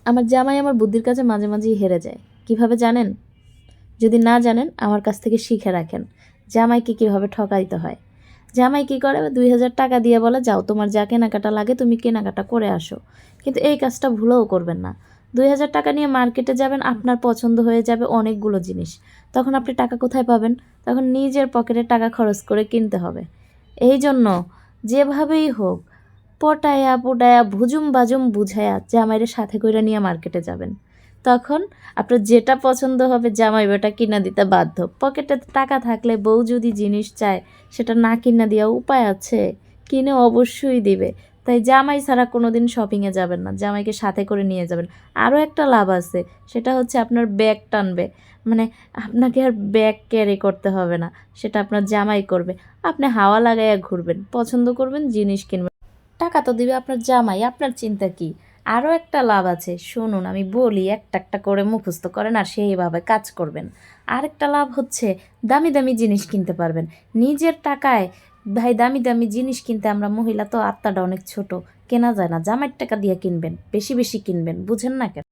আমার জামাই আমার বুদ্ধির কাছে মাঝে মাঝেই হেরে যায়। কিভাবে জানেন? যদি না জানেন আমার কাছ থেকে শিখে রাখেন জামাইকে কীভাবে ঠকাইতে হয়। জামাই কী করে, 2000 টাকা দিয়ে বলে যাও তোমার যা কেনাকাটা লাগে তুমি কেনাকাটা করে আসো। কিন্তু এই কাজটা ভুলেও করবেন না। 2000 টাকা নিয়ে মার্কেটে যাবেন, আপনার পছন্দ হয়ে যাবে অনেকগুলো জিনিস। তখন আপনি টাকা কোথায় পাবেন? তখন নিজের পকেটে টাকা খরচ করে কিনতে হবে। এই জন্য যেভাবেই হোক পটায়া পটায়া ভুজুম বাজুম বুঝায়া জামাইয়ের সাথে কইরা নিয়ে মার্কেটে যাবেন। তখন আপনার যেটা পছন্দ হবে জামাই ওটা কিনা দিতে বাধ্য। পকেটে টাকা থাকলে বউ যদি জিনিস চায় সেটা না কিনা দেওয়া উপায় আছে? কিনে অবশ্যই দিবে। তাই জামাই ছাড়া কোনো দিন শপিংয়ে যাবেন না, জামাইকে সাথে করে নিয়ে যাবেন। আরও একটা লাভ আছে, সেটা হচ্ছে আপনার ব্যাগ টানবে। মানে আপনাকে আর ব্যাগ ক্যারি করতে হবে না, সেটা আপনার জামাই করবে। আপনি হাওয়া লাগাইয়া ঘুরবেন, পছন্দ করবেন, জিনিস কিনবেন। টাকা তো দিবে আপনার জামাই, আপনার চিন্তা কি? আরও একটা লাভ আছে, শুনুন আমি বলি, একটা একটা করে মুখস্থ করেন আর সেইভাবে কাজ করবেন। আরেকটা লাভ হচ্ছে দামি দামি জিনিস কিনতে পারবেন নিজের টাকায়। ভাই দামি দামি জিনিস কিনতে আমরা মহিলা তো আত্মাটা অনেক ছোট, কেনা যায় না। জামাইয়ের টাকা দিয়ে কিনবেন, বেশি বেশি কিনবেন, বুঝেন না কেন?